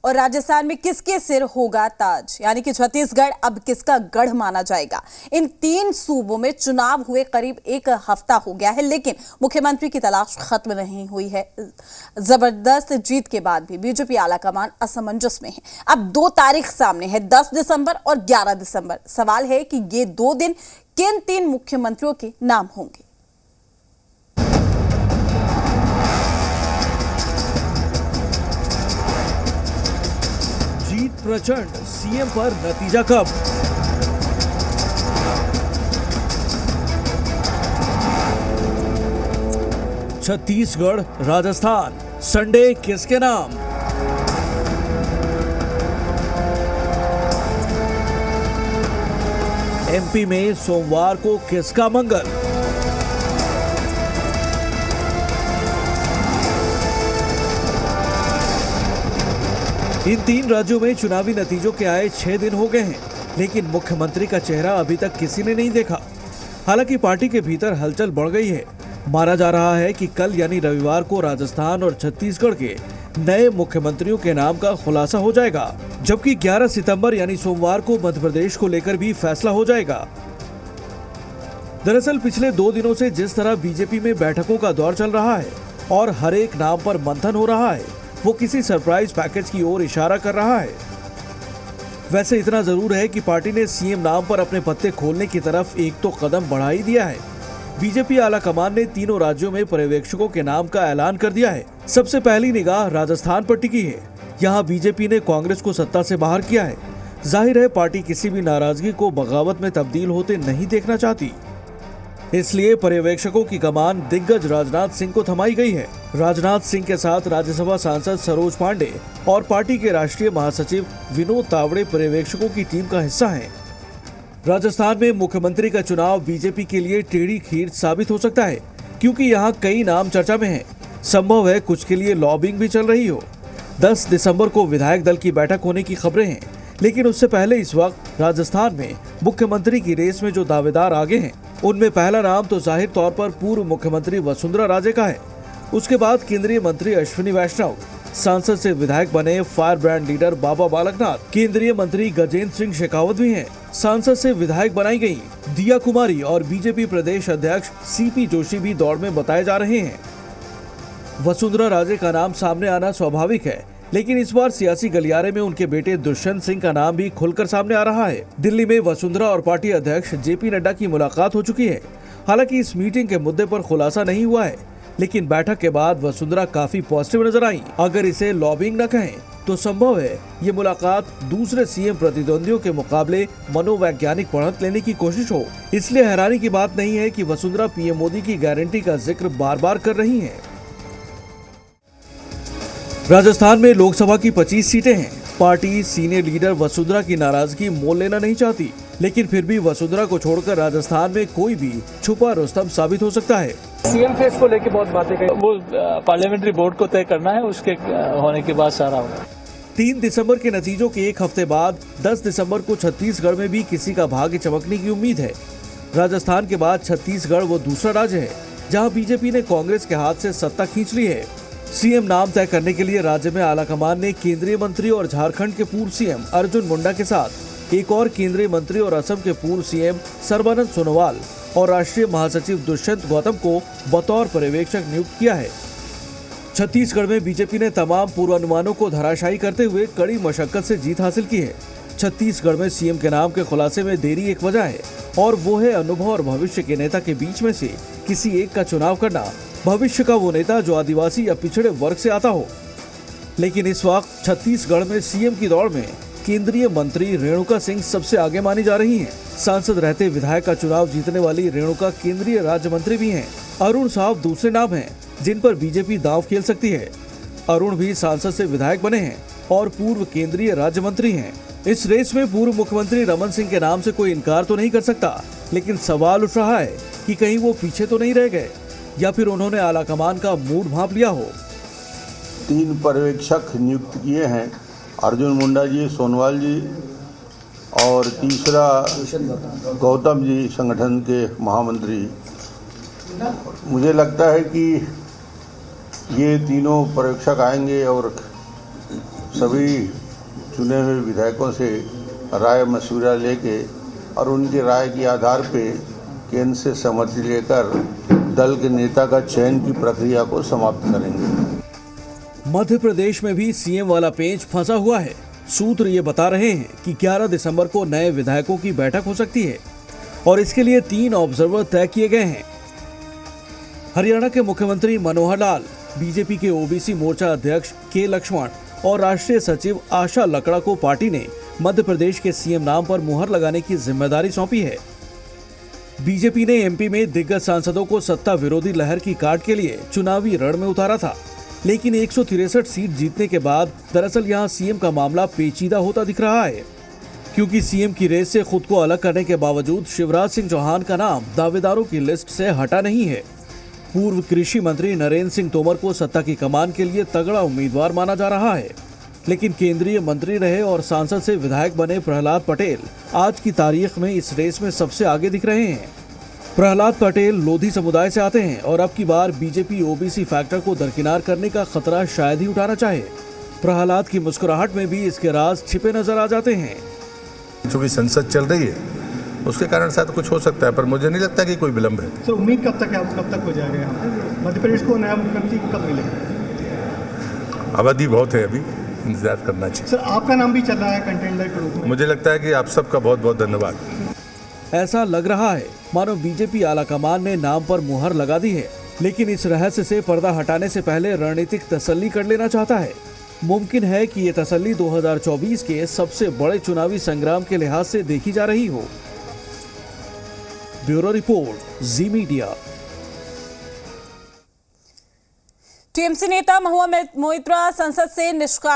और राजस्थान में किसके सिर होगा ताज, यानी कि छत्तीसगढ़ अब किसका गढ़ माना जाएगा। इन 3 सूबों में चुनाव हुए करीब 1 हफ्ता हो गया है, लेकिन मुख्यमंत्री की तलाश खत्म नहीं हुई है। जबरदस्त जीत के बाद भी बीजेपी आलाकमान असमंजस में है। अब 2 तारीख सामने है, 10 दिसंबर और 11 दिसंबर। सवाल है कि ये 2 दिन किन 3 मुख्यमंत्रियों के नाम होंगे। जीत प्रचंड, सीएम पर नतीजा कब? छत्तीसगढ़, राजस्थान, संडे किसके नाम? एमपी में सोमवार को किसका मंगल? इन 3 राज्यों में चुनावी नतीजों के आए 6 दिन हो गए हैं, लेकिन मुख्यमंत्री का चेहरा अभी तक किसी ने नहीं देखा। हालांकि पार्टी के भीतर हलचल बढ़ गई है। माना जा रहा है कि कल यानी रविवार को राजस्थान और छत्तीसगढ़ के नए मुख्यमंत्रियों के नाम का खुलासा हो जाएगा, जबकि 11 सितंबर यानी सोमवार को मध्य प्रदेश को लेकर भी फैसला हो जाएगा। दरअसल पिछले 2 दिनों से जिस तरह बीजेपी में बैठकों का दौर चल रहा है और हर एक नाम पर मंथन हो रहा है, वो किसी सरप्राइज पैकेज की ओर इशारा कर रहा है। वैसे इतना जरूर है कि पार्टी ने सीएम नाम पर अपने पत्ते खोलने की तरफ एक तो कदम बढ़ा ही दिया है। बीजेपी आलाकमान ने तीनों राज्यों में पर्यवेक्षकों के नाम का ऐलान कर दिया है। सबसे पहली निगाह राजस्थान पर टिकी है। यहाँ बीजेपी ने कांग्रेस को सत्ता से बाहर किया है। जाहिर है पार्टी किसी भी नाराजगी को बगावत में तब्दील होते नहीं देखना चाहती, इसलिए पर्यवेक्षकों की कमान दिग्गज राजनाथ सिंह को थमाई गई है। राजनाथ सिंह के साथ राज्यसभा सांसद सरोज पांडे और पार्टी के राष्ट्रीय महासचिव विनोद तावड़े पर्यवेक्षकों की टीम का हिस्सा हैं। राजस्थान में मुख्यमंत्री का चुनाव बीजेपी के लिए टेढ़ी खीर साबित हो सकता है, क्योंकि यहाँ कई नाम चर्चा में हैं। संभव है कुछ के लिए लॉबिंग भी चल रही हो। 10 दिसंबर को विधायक दल की बैठक होने की खबरें हैं, लेकिन उससे पहले इस वक्त राजस्थान में मुख्यमंत्री की रेस में जो दावेदार आगे हैं, उनमें पहला नाम तो जाहिर तौर पर पूर्व मुख्यमंत्री वसुंधरा राजे का है। उसके बाद केंद्रीय मंत्री अश्विनी वैष्णव, सांसद से विधायक बने fire brand leader Baba Balaknath, केंद्रीय मंत्री गजेंद्र सिंह शेखावत भी हैं। सांसद से विधायक बनाई गई दिया कुमारी और बीजेपी प्रदेश अध्यक्ष सीपी जोशी भी दौड़ में बताए जा रहे हैं। वसुंधरा राजे का नाम सामने आना स्वाभाविक है, लेकिन इस बार सियासी गलियारे में उनके बेटे दुष्यंत सिंह का नाम भी खुलकर सामने आ रहा है। दिल्ली में वसुंधरा और पार्टी अध्यक्ष जेपी नड्डा की मुलाकात हो चुकी है। हालांकि इस मीटिंग के मुद्दे पर खुलासा नहीं हुआ है, लेकिन बैठक के बाद वसुंधरा काफी पॉजिटिव नजर आई। अगर इसे लॉबिंग न कहें तो संभव है ये मुलाकात दूसरे सीएम प्रतिद्वंदियों के मुकाबले मनोवैज्ञानिक बढ़त लेने की कोशिश हो। इसलिए हैरानी की बात नहीं है कि वसुंधरा पीएम मोदी की गारंटी का जिक्र बार बार कर रही हैं। राजस्थान में लोकसभा की 25 सीटें हैं। पार्टी सीनियर लीडर वसुंधरा की नाराजगी मोल लेना नहीं चाहती, लेकिन फिर भी वसुंधरा को छोड़कर राजस्थान में कोई भी छुपा रुस्तम साबित हो सकता है। सीएम फेस को लेकर बहुत बातें कही, वो पार्लियामेंट्री बोर्ड को तय करना है, उसके होने के बाद सारा होगा। 3 दिसंबर के नतीजों के 1 हफ्ते बाद 10 दिसंबर को छत्तीसगढ़ में भी किसी का भाग्य चमकने की उम्मीद है। राजस्थान के बाद छत्तीसगढ़ वो दूसरा राज्य है जहाँ बीजेपी ने कांग्रेस के हाथ से सत्ता खींच ली है। सीएम नाम तय करने के लिए राज्य में आलाकमान ने केंद्रीय मंत्री और झारखंड के पूर्व सीएम अर्जुन मुंडा के साथ एक और केंद्रीय मंत्री और असम के पूर्व सीएम सर्बानंद सोनोवाल और राष्ट्रीय महासचिव दुष्यंत गौतम को बतौर पर्यवेक्षक नियुक्त किया है। छत्तीसगढ़ में बीजेपी ने तमाम पूर्वानुमानों को धराशायी करते हुए कड़ी मशक्कत से जीत हासिल की है। छत्तीसगढ़ में सीएम के नाम के खुलासे में देरी एक वजह है, और वो है अनुभव और भविष्य के नेता के बीच में से किसी एक का चुनाव करना। भविष्य का वो नेता जो आदिवासी या पिछड़े वर्ग से आता हो। लेकिन इस वक्त छत्तीसगढ़ में सीएम की दौड़ में केंद्रीय मंत्री रेणुका सिंह सबसे आगे मानी जा रही हैं। सांसद रहते विधायक का चुनाव जीतने वाली रेणुका केंद्रीय राज्य मंत्री भी हैं। अरुण साव दूसरे नाम हैं जिन पर बीजेपी दांव खेल सकती है। अरुण भी सांसद से विधायक बने हैं और पूर्व केंद्रीय राज्य मंत्री हैं। इस रेस में पूर्व मुख्यमंत्री रमन सिंह के नाम से कोई इनकार तो नहीं कर सकता, लेकिन सवाल उठ रहा है कि कहीं वो पीछे तो नहीं रह गए या फिर उन्होंने आलाकमान का मूड भांप लिया हो। 3 पर्यवेक्षक नियुक्त किए हैं, अर्जुन मुंडा जी, सोनोवाल जी और तीसरा गौतम जी, संगठन के महामंत्री। मुझे लगता है कि ये तीनों पर्यवेक्षक आएंगे और सभी चुने हुए विधायकों से राय मशविरा लेके और उनकी राय के आधार पे केंद्र से सहमति लेकर दल के नेता का चयन की प्रक्रिया को समाप्त करेंगे। मध्य प्रदेश में भी सीएम वाला पेंच फंसा हुआ है। सूत्र ये बता रहे हैं कि 11 दिसंबर को नए विधायकों की बैठक हो सकती है और इसके लिए 3 ऑब्जर्वर तय किए गए हैं। हरियाणा के मुख्यमंत्री मनोहर लाल, बीजेपी के ओबीसी मोर्चा अध्यक्ष के लक्ष्मण और राष्ट्रीय सचिव आशा लकड़ा को पार्टी ने मध्य प्रदेश के सीएम नाम पर मुहर लगाने की जिम्मेदारी सौंपी है। बीजेपी ने एमपी में दिग्गज सांसदों को सत्ता विरोधी लहर की काट के लिए चुनावी रण में उतारा था, लेकिन 163 सीट जीतने के बाद दरअसल यहां सीएम का मामला पेचीदा होता दिख रहा है, क्योंकि सीएम की रेस से खुद को अलग करने के बावजूद शिवराज सिंह चौहान का नाम दावेदारों की लिस्ट से हटा नहीं है। पूर्व कृषि मंत्री नरेंद्र सिंह तोमर को सत्ता की कमान के लिए तगड़ा उम्मीदवार माना जा रहा है, लेकिन केंद्रीय मंत्री रहे और सांसद से विधायक बने प्रहलाद पटेल आज की तारीख में इस रेस में सबसे आगे दिख रहे हैं। प्रहलाद पटेल लोधी समुदाय से आते हैं और अब की बार बीजेपी ओबीसी फैक्टर को दरकिनार करने का खतरा शायद ही उठाना चाहे। प्रहलाद की मुस्कुराहट में भी इसके राज छिपे नजर आ जाते हैं। चूंकि संसद चल रही है उसके कारण शायद कुछ हो सकता है, पर मुझे नहीं लगता कि कोई विलंब है। सर उम्मीद कब तक है, कब तक हो जाएगा यहाँ पे? मध्य प्रदेश को नया मुख्यमंत्री कब मिलेगा? अवधि बहुत है, अभी इंतजार करना चाहिए। सर आपका नाम भी चल रहा है कंटेंडर के रूप में। मुझे लगता है कि आप सबका बहुत बहुत धन्यवाद। ऐसा लग रहा है मानो बीजेपी आलाकमान ने नाम पर मुहर लगा दी है, लेकिन इस रहस्य से पर्दा हटाने से पहले रणनीतिक तसल्ली कर लेना चाहता है। मुमकिन है कि ये तसल्ली 2024 के सबसे बड़े चुनावी संग्राम के लिहाज से देखी जा रही हो। ब्यूरो रिपोर्ट, जी मीडिया। टीएमसी नेता महुआ मोइत्रा संसद से निष्कासित